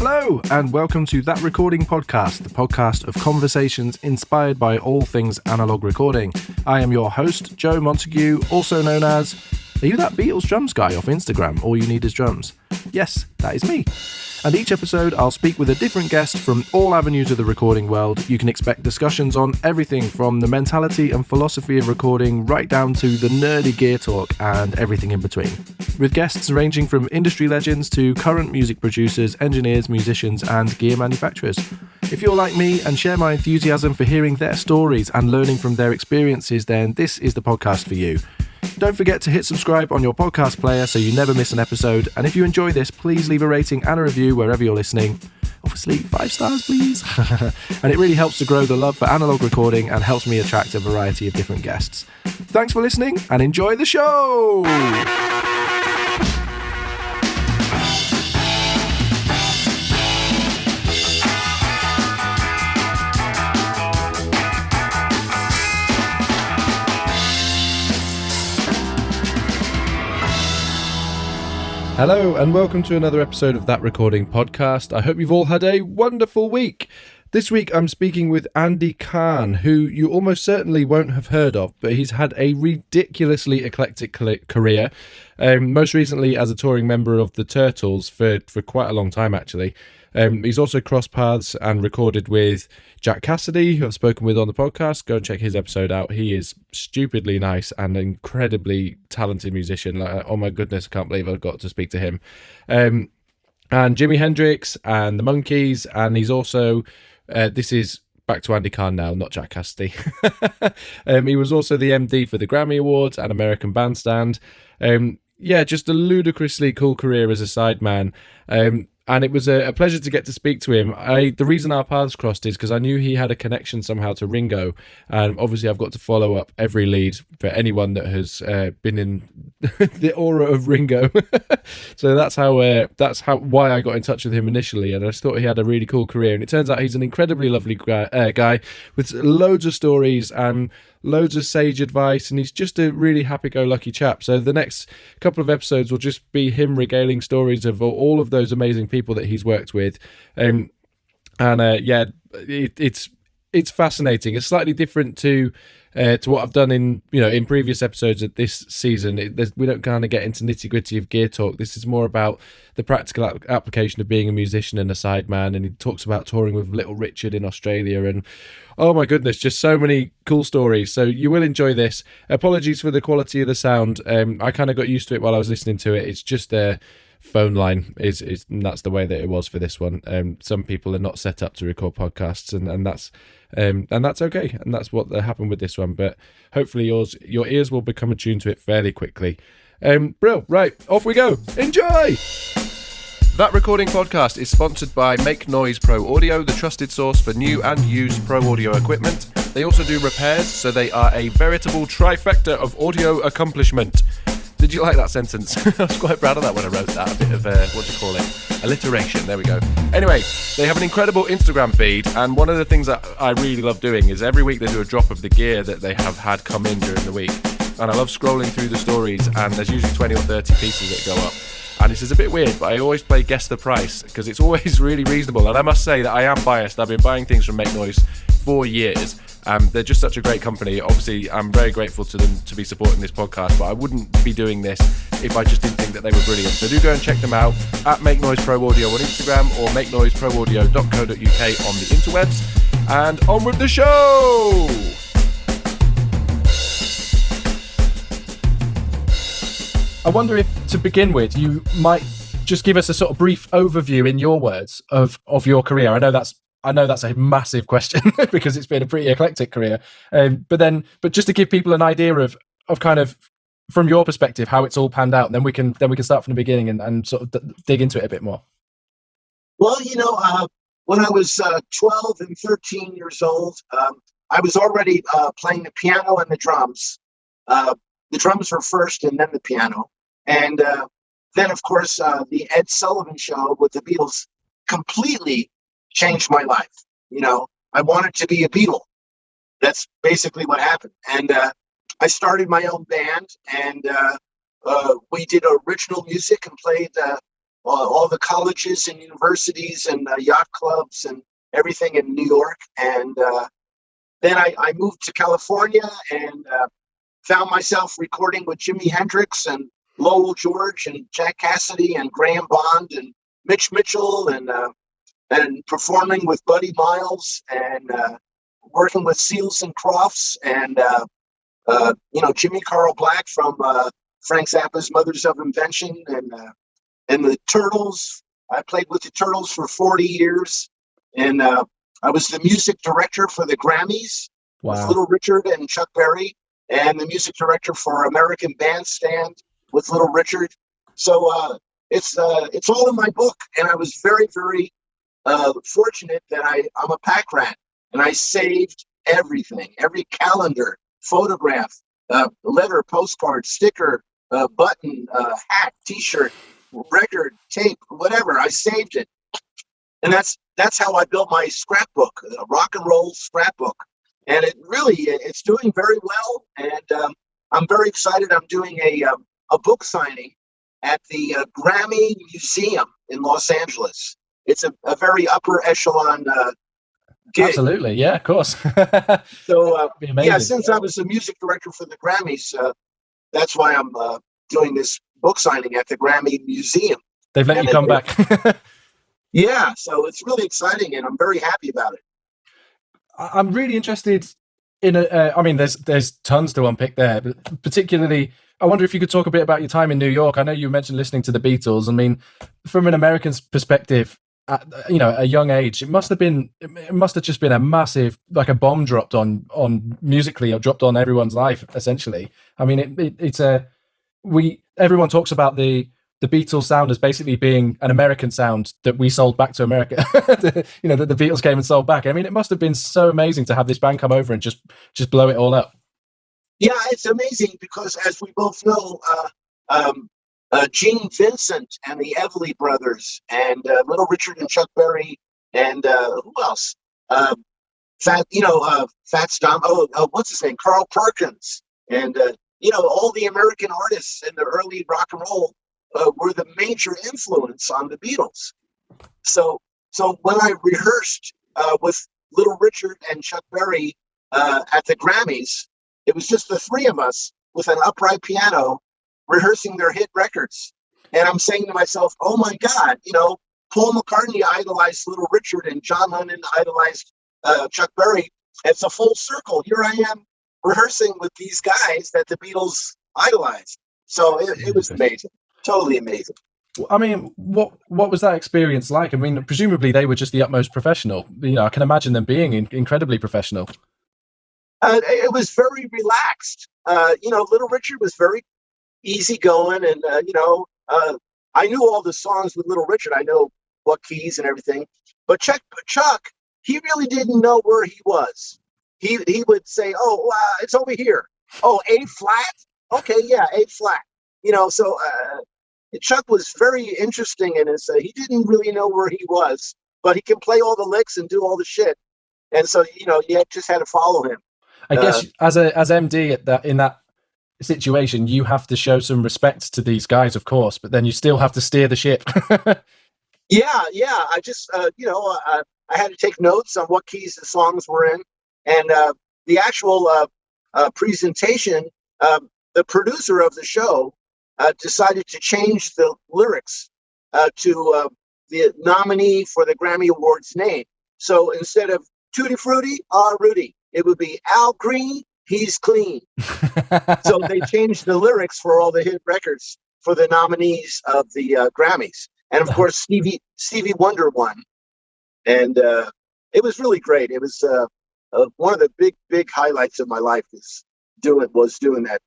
Hello, and welcome to That Recording Podcast, the podcast of conversations inspired by all things analog recording. I am your host, Joe Montague, also known as, are you that Beatles drums guy off Instagram? All you need is drums. Yes, that is me. And each episode, I'll speak with a different guest from all avenues of the recording world. You can expect discussions on everything from the mentality and philosophy of recording right down to the nerdy gear talk and everything in between. With guests ranging from industry legends to current music producers, engineers, musicians, and gear manufacturers. If you're like me and share my enthusiasm for hearing their stories and learning from their experiences, then this is the podcast for you. Don't forget to hit subscribe on your podcast player so you never miss an episode. And if you enjoy this, please leave a rating and a review wherever you're listening. Obviously, 5 stars, please. And it really helps to grow the love for analog recording and helps me attract a variety of different guests. Thanks for listening and enjoy the show! Hello and welcome to another episode of That Recording Podcast. I hope you've all had a wonderful week. This week I'm speaking with Andy Cahan, who you almost certainly won't have heard of, but he's had a ridiculously eclectic career, most recently as a touring member of the Turtles for quite a long time actually. He's also crossed paths and recorded with Jack Cassidy, who I've spoken with on the podcast. Go and check his episode out. He is stupidly nice and an incredibly talented musician. Like, oh my goodness, I can't believe I've got to speak to him. And Jimi Hendrix and the Monkees, and he's also, this is back to Andy Cahan now, not Jack Cassidy. He was also the MD for the Grammy Awards and American Bandstand. Just a ludicrously cool career as a sideman. And it was a pleasure to get to speak to him. The reason our paths crossed is because I knew he had a connection somehow to Ringo. And obviously I've got to follow up every lead for anyone that has been in the aura of Ringo. So that's why I got in touch with him initially. And I just thought he had a really cool career. And it turns out he's an incredibly lovely guy with loads of stories and loads of sage advice, and he's just a really happy-go-lucky chap. So the next couple of episodes will just be him regaling stories of all of those amazing people that he's worked with. It's fascinating. It's slightly different to what I've done in previous episodes of this season. We don't kind of get into nitty-gritty of gear talk. This is more about the practical application of being a musician and a sideman, and he talks about touring with Little Richard in Australia, and oh my goodness, just so many cool stories. So you will enjoy this. Apologies for the quality of the sound. I kind of got used to it while I was listening to it. It's just a phone line is and that's the way that it was for this one. Some people are not set up to record podcasts, and that's okay, and that's what happened with this one. But hopefully your ears will become attuned to it fairly quickly. Brill, right, off we go. Enjoy. That Recording Podcast is sponsored by Make Noise Pro Audio, the trusted source for new and used pro audio equipment. They also do repairs, so they are a veritable trifecta of audio accomplishment. Did you like that sentence? I was quite proud of that when I wrote that. A bit of, alliteration. There we go. Anyway, they have an incredible Instagram feed, and one of the things that I really love doing is every week they do a drop of the gear that they have had come in during the week. And I love scrolling through the stories, and there's usually 20 or 30 pieces that go up. And this is a bit weird, but I always play Guess the Price, because it's always really reasonable. And I must say that I am biased. I've been buying things from Make Noise for years. They're just such a great company. Obviously, I'm very grateful to them to be supporting this podcast, but I wouldn't be doing this if I just didn't think that they were brilliant. So do go and check them out at Make Noise Pro Audio on Instagram or makenoiseproaudio.co.uk on the interwebs. And on with the show! I wonder if, to begin with, you might just give us a sort of brief overview in your words of your career. I know that's a massive question because it's been a pretty eclectic career. But just to give people an idea of kind of from your perspective how it's all panned out, and then we can start from the beginning and sort of dig into it a bit more. Well, when I was 12 and 13 years old, I was already playing the piano and the drums. The drums were first and then the piano. And then, of course, the Ed Sullivan Show with the Beatles completely changed my life. I wanted to be a Beatle. That's basically what happened. And I started my own band, and we did original music and played all the colleges and universities and yacht clubs and everything in New York. And then I moved to California and found myself recording with Jimi Hendrix and Lowell George and Jack Cassidy and Graham Bond and Mitch Mitchell and performing with Buddy Miles and working with Seals and Crofts and Jimmy Carl Black from Frank Zappa's Mothers of Invention and the Turtles. I played with the Turtles for 40 years, and I was the music director for the Grammys with Little Richard and Chuck Berry, and the music director for American Bandstand with Little Richard. So it's all in my book, and I was very, very fortunate that I'm a pack rat, and I saved everything, every calendar, photograph, letter, postcard, sticker, button, hat, T-shirt, record, tape, whatever. I saved it, and that's how I built my scrapbook, a rock and roll scrapbook. And it's doing very well. And I'm very excited. I'm doing a book signing at the Grammy Museum in Los Angeles. It's a very upper echelon gig. Absolutely, yeah, of course. So since I was the music director for the Grammys, that's why I'm doing this book signing at the Grammy Museum. They've let you come back. Yeah, so it's really exciting, and I'm very happy about it. I'm really interested in I mean, there's tons to unpick there, but particularly, I wonder if you could talk a bit about your time in New York. I know you mentioned listening to the Beatles. I mean, from an American's perspective, at a young age, it must have just been a massive, like a bomb dropped on musically, or dropped on everyone's life, essentially. I mean, everyone talks about the Beatles sound as basically being an American sound that we sold back to America. That the Beatles came and sold back. I mean, it must have been so amazing to have this band come over and just blow it all up. Yeah, it's amazing because, as we both know, Gene Vincent and the Everly Brothers and Little Richard and Chuck Berry and who else? Fats Dom. What's his name? Carl Perkins and all the American artists in the early rock and roll were the major influence on the Beatles. So when I rehearsed with Little Richard and Chuck Berry at the Grammys, it was just the three of us with an upright piano rehearsing their hit records. And I'm saying to myself, oh my God, Paul McCartney idolized Little Richard and John Lennon idolized Chuck Berry. It's a full circle. Here I am rehearsing with these guys that the Beatles idolized. So it was amazing. Totally amazing. I mean, what was that experience like? I mean, presumably they were just the utmost professional. I can imagine them being incredibly professional. It was very relaxed. Little Richard was very easygoing, and I knew all the songs with Little Richard. I know what keys and everything. But Chuck, he really didn't know where he was. He would say, "Oh, it's over here. Oh, A flat. Okay, yeah, A flat." So Chuck was very interesting in his. He didn't really know where he was, but he can play all the licks and do all the shit. And so you just had to follow him. I guess as MD in that situation, you have to show some respect to these guys, of course, but then you still have to steer the ship. Yeah. I just I had to take notes on what keys the songs were in, and the actual presentation. The producer of the show decided to change the lyrics to the nominee for the Grammy Awards name. So instead of Tutti Frutti, Rudy, it would be Al Green, he's clean. So they changed the lyrics for all the hit records for the nominees of the Grammys. And of course, Stevie Wonder won. And it was really great. It was one of the big highlights of my life was doing that.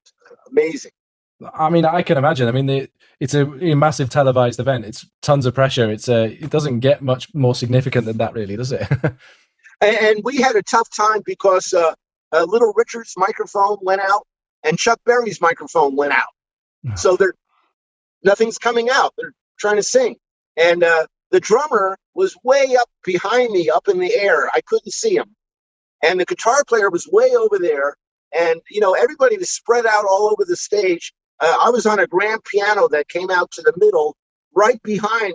Amazing. I mean, I can imagine. I mean, it's a massive televised event. It's tons of pressure. It doesn't get much more significant than that, really, does it? And we had a tough time because Little Richard's microphone went out and Chuck Berry's microphone went out. So nothing's coming out. They're trying to sing. And the drummer was way up behind me, up in the air. I couldn't see him. And the guitar player was way over there. And, everybody was spread out all over the stage. I was on a grand piano that came out to the middle right behind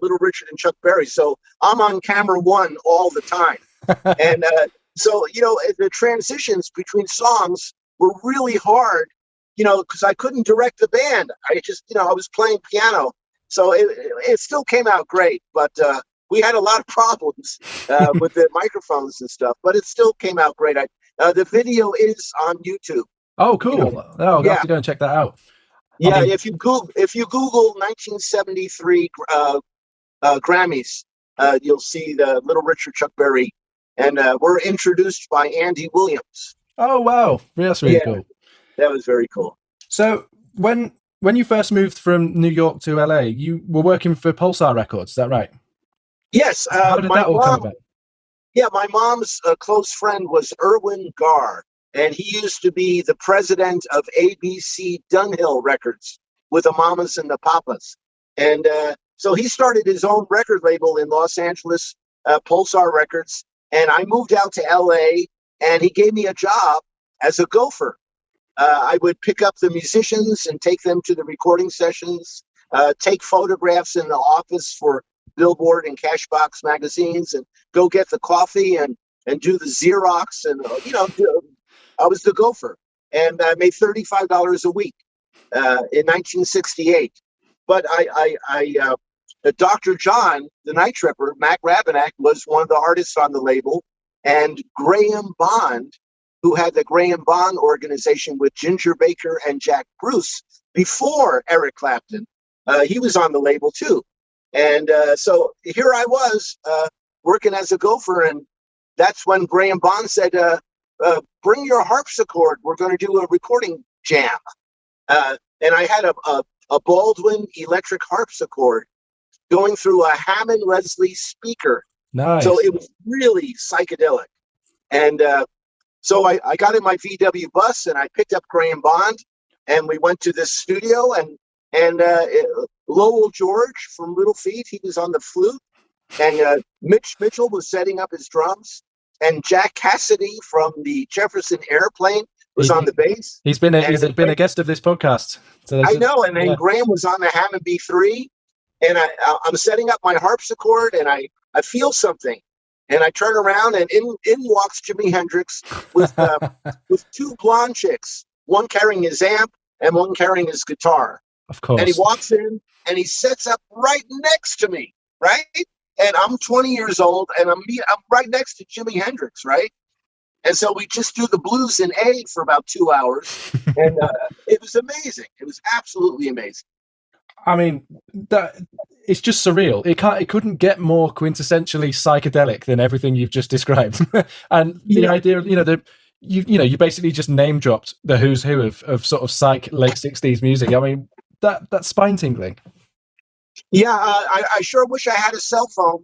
Little Richard and Chuck Berry. So I'm on camera one all the time. And so, the transitions between songs were really hard, because I couldn't direct the band. I just, I was playing piano. So it still came out great, but we had a lot of problems with the microphones and stuff, but it still came out great. The video is on YouTube. Oh, cool. I'll Yeah. have to go and check that out. Yeah, I mean, if you Google 1973 Grammys, you'll see the Little Richard Chuck Berry, and we're introduced by Andy Williams. oh wow, that's really cool. That was very cool. So when you first moved from New York to LA, you were working for Pulsar Records, is that right? Yes. How did that all come about? Yeah, my mom's close friend was Irwin Garr, and he used to be the president of ABC Dunhill Records with the Mamas and the Papas. And so he started his own record label in Los Angeles, Pulsar Records. And I moved out to LA, and he gave me a job as a gopher. I would pick up the musicians and take them to the recording sessions, take photographs in the office for Billboard and Cashbox magazines, and go get the coffee and do the Xerox. And, I was the gopher. And I made $35 a week in 1968. But Dr. John, the Night Tripper, Mac Rabenak, was one of the artists on the label. And Graham Bond, who had the Graham Bond organization with Ginger Baker and Jack Bruce before Eric Clapton, he was on the label too. And so here I was working as a gopher, and that's when Graham Bond said, bring your harpsichord, we're going to do a recording jam. And I had a Baldwin electric harpsichord going through a Hammond Leslie speaker. Nice. So it was really psychedelic. And so I got in my VW bus, and I picked up Graham Bond, and we went to this studio, and Lowell George from Little Feat, he was on the flute, and Mitch Mitchell was setting up his drums, and Jack Cassidy from the Jefferson Airplane was on the bass. He's been a guest of this podcast. So I know, and then Graham was on the Hammond B3, and I'm setting up my harpsichord, and I feel something. And I turn around, and in walks Jimi Hendrix with two blonde chicks, one carrying his amp and one carrying his guitar. Of course. And he walks in, and he sets up right next to me, right? And I'm 20 years old, and I'm right next to Jimi Hendrix, right? And so we just do the blues in A for about 2 hours, and it was amazing. It was absolutely amazing. I mean, that it's just surreal. It couldn't get more quintessentially psychedelic than everything you've just described. And the idea, you basically just name dropped the who's who of sort of psych late 60s music. I mean, that's spine tingling. Yeah, I sure wish I had a cell phone.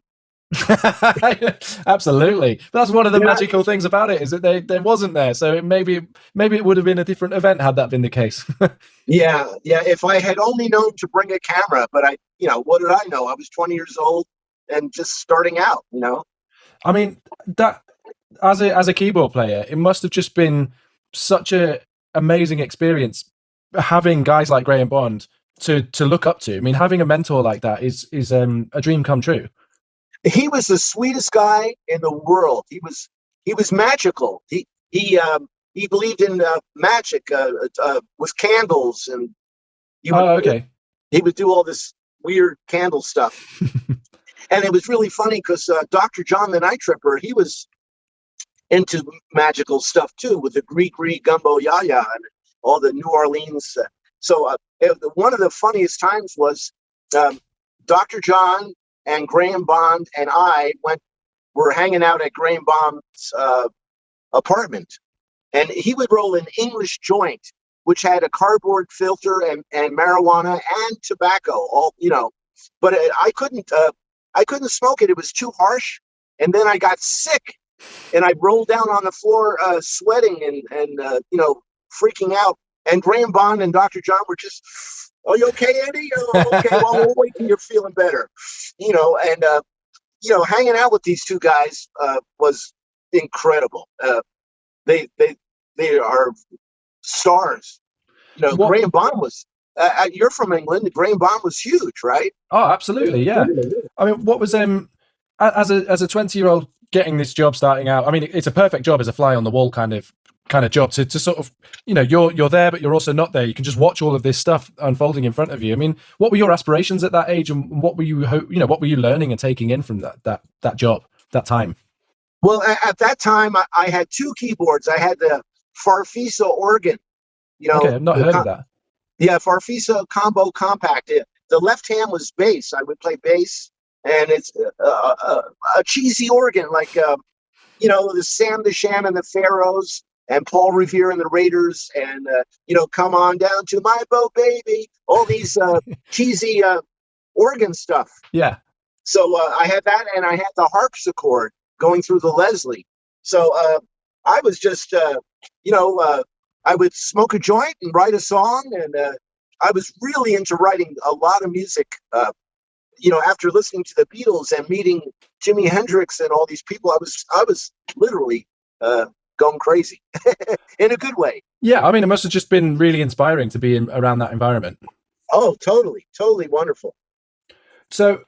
Absolutely, that's one of the magical things about it, is that there wasn't there. So maybe it would have been a different event had that been the case. Yeah. If I had only known to bring a camera, but what did I know? I was 20 years old and just starting out. I mean, that as a keyboard player, it must have just been such a amazing experience having guys like Graham Bond to look up to. I mean, having a mentor like that is a dream come true. He was the sweetest guy in the world. He was magical. He believed in magic with candles, and he would do all this weird candle stuff. And it was really funny because Dr. John the Night Tripper, he was into magical stuff too, with the Greek gumbo yaya and all the New Orleans. So one of the funniest times was Dr. John and Graham Bond and I were hanging out at Graham Bond's apartment, and he would roll an English joint, which had a cardboard filter and marijuana and tobacco, all but I couldn't smoke it. It was too harsh, and then I got sick, and I rolled down on the floor, sweating and freaking out. And Graham Bond and Dr. John were just, "Are you okay, Andy? Oh, okay, well, we'll wait till you're feeling better." And hanging out with these two guys was incredible. They are stars. Graham Bond was you're from England. The grain bomb was huge, right? Oh, absolutely, yeah. I mean, what was as a 20-year-old getting this job starting out? I mean, it's a perfect job as a fly on the wall kind of job to sort of, you're there, but you're also not there. You can just watch all of this stuff unfolding in front of you. I mean, what were your aspirations at that age, and what were what were you learning and taking in from that job, that time? Well, at that time, I had two keyboards. I had the Farfisa organ, Okay, I've not heard of that. yeah, Farfisa Combo Compact. The left hand was bass. I would play bass, and it's a cheesy organ like the Sam the Sham and the Pharaohs and Paul Revere and the Raiders, and come on down to my boat, baby. All these cheesy organ stuff. Yeah. So I had that, and I had the harpsichord going through the Leslie. So I was just, I would smoke a joint and write a song, and I was really into writing a lot of music. After listening to the Beatles and meeting Jimi Hendrix and all these people, I was literally going crazy in a good way. Yeah, I mean, it must have just been really inspiring to be around that environment. Oh, totally wonderful. So,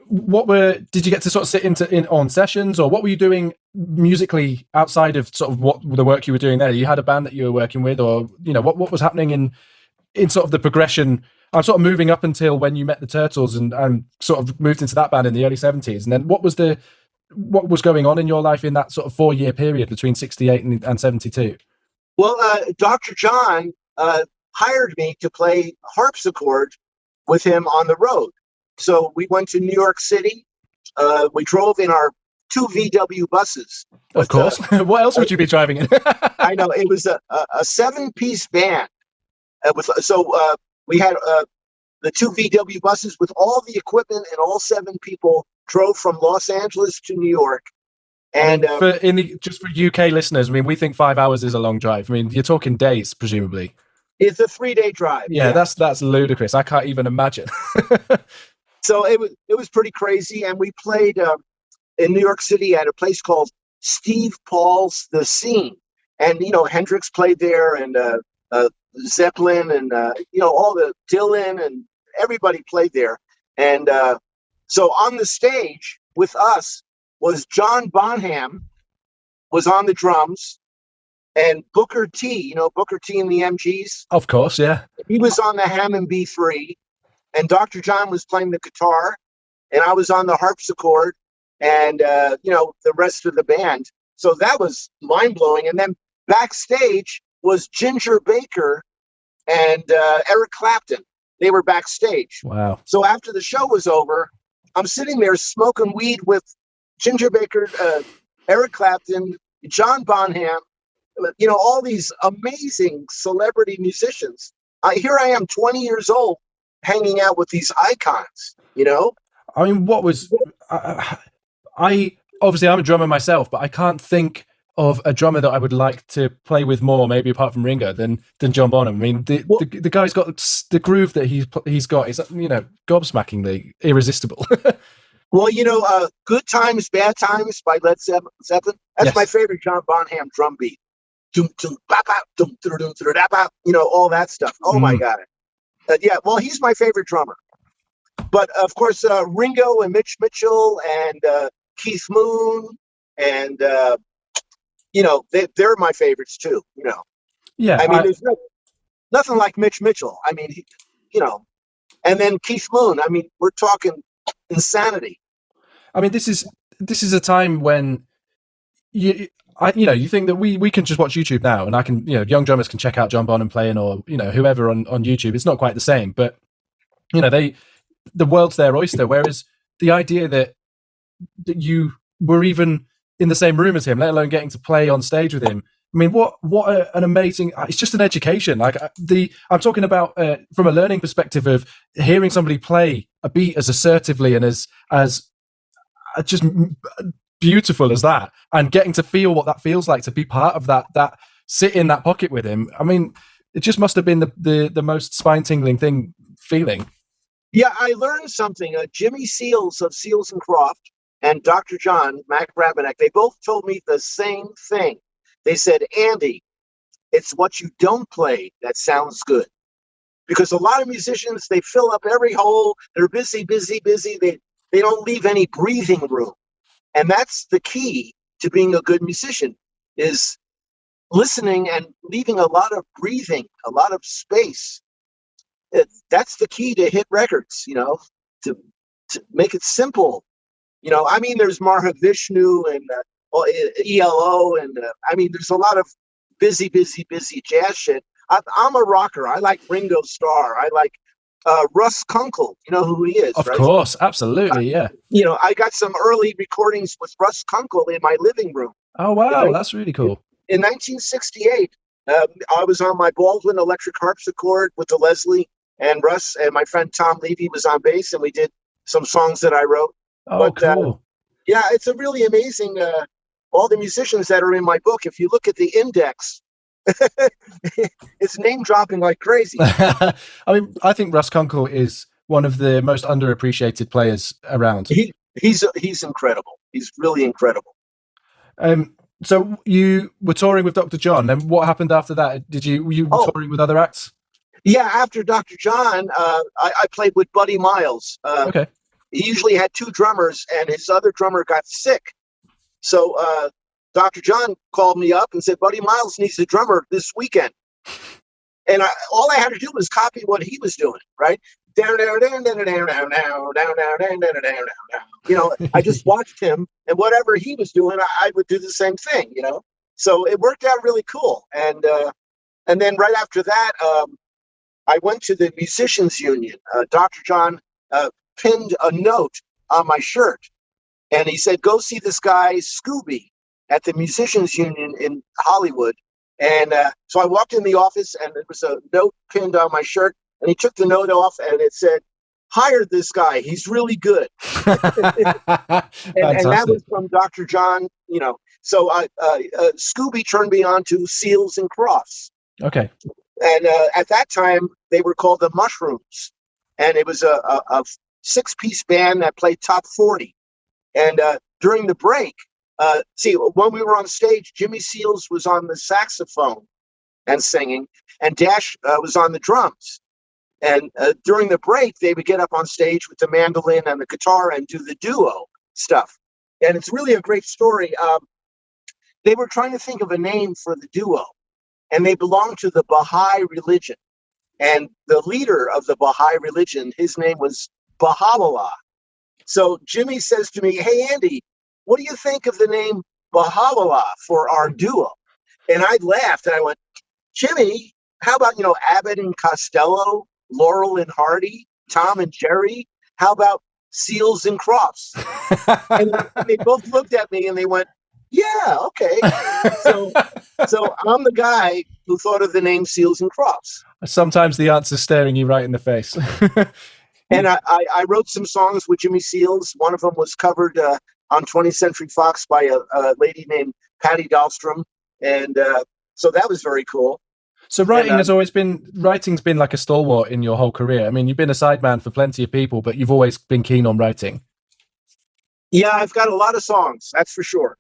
did you get to sort of sit on sessions, or what were you doing musically outside of sort of what the work you were doing there? You had a band that you were working with, or what was happening in sort of the progression? I'm sort of moving up until when you met the Turtles and sort of moved into that band in the early 70s. And then what was going on in your life in that sort of 4-year period between 68 and 72? Well, Dr. John hired me to play harpsichord with him on the road. So we went to New York City. We drove in our 2 VW buses. Of course. What else would you be driving in? I know. It was a 7-piece band. We had the 2 VW buses with all the equipment, and all 7 people drove from Los Angeles to New York. And just for UK listeners, I mean, we think 5 hours is a long drive. I mean, you're talking days, presumably. It's a 3-day drive. Yeah, that's ludicrous. I can't even imagine. So it was pretty crazy, and we played in New York City at a place called Steve Paul's The Scene, and Hendrix played there, and Zeppelin, and all the Dylan, and everybody played there. And so on the stage with us was John Bonham, was on the drums, and Booker T. Booker T and the MGs. Of course, yeah. He was on the Hammond B3, and Dr. John was playing the guitar, and I was on the harpsichord, and the rest of the band. So that was mind blowing. And then backstage was Ginger Baker and Eric Clapton. They were backstage. Wow. So after the show was over, I'm sitting there smoking weed with Ginger Baker, Eric Clapton, John Bonham, all these amazing celebrity musicians. Here I am, 20 years old, hanging out with these icons, I mean, what was... I obviously, I'm a drummer myself, but I can't think of a drummer that I would like to play with more, maybe apart from Ringo, than John Bonham. I mean, the guy's got the groove that he's got is gobsmackingly irresistible. Well, Good Times, Bad Times by Led Zeppelin. That's my favorite John Bonham drum beat. All that stuff. Oh my God. Well, he's my favorite drummer. But of course, Ringo and Mitch Mitchell and Keith Moon, and they're my favorites too. Yeah. I mean, there's nothing like Mitch Mitchell. I mean, and then Keith Moon. I mean, we're talking insanity. I mean, this is a time when you think that we can just watch YouTube now, and I can, young drummers can check out John Bonham playing, or whoever on YouTube. It's not quite the same, but the world's their oyster. Whereas the idea that you were even in the same room as him, let alone getting to play on stage with him. I mean, what an amazing! It's just an education. I'm talking about from a learning perspective of hearing somebody play a beat as assertively and as just beautiful as that, and getting to feel what that feels like to be part of that sit in that pocket with him. I mean, it just must have been the most spine tingling feeling. Yeah, I learned something. Jimmy Seals of Seals and Croft and Dr. John Mac Rabenek, they both told me the same thing. They said, Andy, it's what you don't play that sounds good. because a lot of musicians, they fill up every hole. They're busy, busy, busy. They don't leave any breathing room. And that's the key to being a good musician, is listening and leaving a lot of breathing, a lot of space. That's the key to hit records, to make it simple. I mean, there's Mahavishnu and ELO, and I mean, there's a lot of busy, busy, busy jazz shit. I'm a rocker. I like Ringo Starr. I like Russ Kunkel. You know who he is, Of right? course, absolutely, yeah. I got some early recordings with Russ Kunkel in my living room. Oh, wow, that's really cool. In 1968, I was on my Baldwin electric harpsichord with the Leslie, and Russ and my friend Tom Levy was on bass, and we did some songs that I wrote. Oh, cool. Yeah, it's a really amazing, all the musicians that are in my book, if you look at the index, it's name dropping like crazy. I mean, I think Russ Kunkel is one of the most underappreciated players around. He's incredible. He's really incredible. So you were touring with Dr. John, and what happened after that? Were you touring with other acts? Yeah, after Dr. John, I played with Buddy Miles. Okay. He usually had two drummers, and his other drummer got sick. So Dr. John called me up and said, Buddy Miles needs a drummer this weekend. And all I had to do was copy what he was doing, right? I just watched him, and whatever he was doing, I would do the same thing, So it worked out really cool. And then right after that, I went to the Musicians Union. Dr. John pinned a note on my shirt, and he said, go see this guy, Scooby, at the Musicians Union in Hollywood. And so I walked in the office, and there was a note pinned on my shirt, and he took the note off, and it said, hire this guy. He's really good. and that was from Dr. John, So Scooby turned me on to Seals and Crofts. Okay. And at that time, they were called the Mushrooms. And it was a 6-piece band that played top 40. And during the break, when we were on stage, Jimmy Seals was on the saxophone and singing, and Dash was on the drums. And during the break, they would get up on stage with the mandolin and the guitar and do the duo stuff. And it's really a great story. They were trying to think of a name for the duo, and they belonged to the Baha'i religion. And the leader of the Baha'i religion, his name was Baha'u'llah. So Jimmy says to me, hey, Andy, what do you think of the name Baha'u'llah for our duo? And I laughed, and I went, Jimmy, how about, Abbott and Costello, Laurel and Hardy, Tom and Jerry? How about Seals and Crofts? And they both looked at me, and they went, yeah, okay. So I'm the guy who thought of the name Seals and Crofts. Sometimes the answer's staring you right in the face. And I wrote some songs with Jimmy Seals. One of them was covered on 20th Century Fox by a lady named Patty Dahlstrom. And so that was very cool. So writing's been like a stalwart in your whole career. I mean, you've been a sideman for plenty of people, but you've always been keen on writing. Yeah, I've got a lot of songs, that's for sure.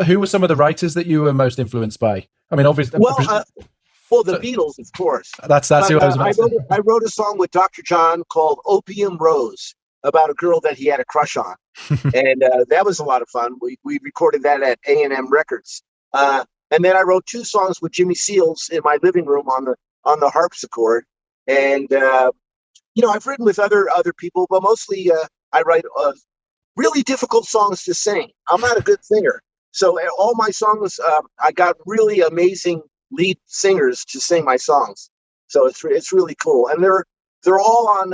Who were some of the writers that you were most influenced by? I mean, obviously. Well, the Beatles, of course. That's who I was about to say. I wrote a song with Dr. John called Opium Rose about a girl that he had a crush on. And that was a lot of fun. We recorded that at A&M Records. And then I wrote 2 songs with Jimmy Seals in my living room on the harpsichord. And, I've written with other people, but mostly I write really difficult songs to sing. I'm not a good singer. So all my songs, I got really amazing lead singers to sing my songs. So it's really cool. And they're all on,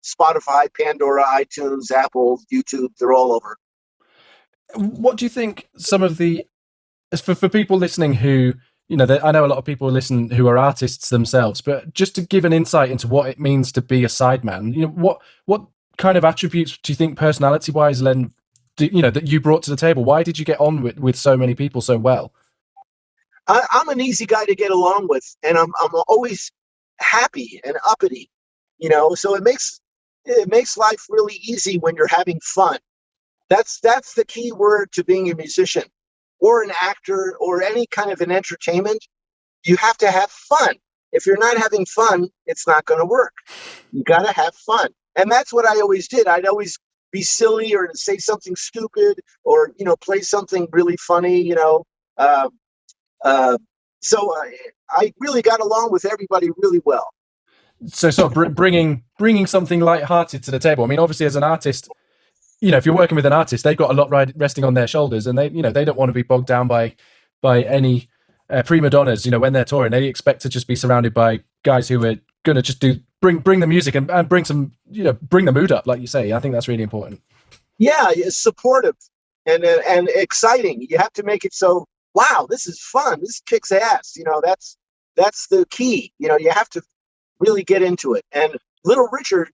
Spotify, Pandora, iTunes, Apple, YouTube. They're all over. What do you think some of the, for people listening who, I know a lot of people listen who are artists themselves, but just to give an insight into what it means to be a sideman, what kind of attributes do you think personality-wise, Len, that you brought to the table? Why did you get on with so many people so well? I'm an easy guy to get along with, and I'm always happy and uppity, so it makes life really easy when you're having fun. That's the key word to being a musician or an actor or any kind of an entertainment. You have to have fun. if you're not having fun, it's not going to work. You got to have fun. And that's what I always did. I'd always be silly or say something stupid or, play something really funny, Uh, uh, so I really got along with everybody really well. So sort of bringing something light-hearted to the table. I mean, obviously, as an artist, if you're working with an artist, they've got a lot resting on their shoulders, and they don't want to be bogged down by any prima donnas. When they're touring, they expect to just be surrounded by guys who are going to just bring the music and bring some, bring the mood up, like you say. I think that's really important. Yeah, it's supportive and exciting. You have to make it so, wow, this is fun. This kicks ass. That's the key. You have to really get into it. And Little Richard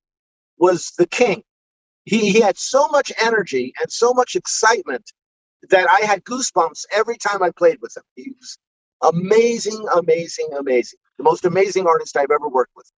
was the king. He had so much energy and so much excitement that I had goosebumps every time I played with him. He was amazing, amazing, amazing. The most amazing artist I've ever worked with.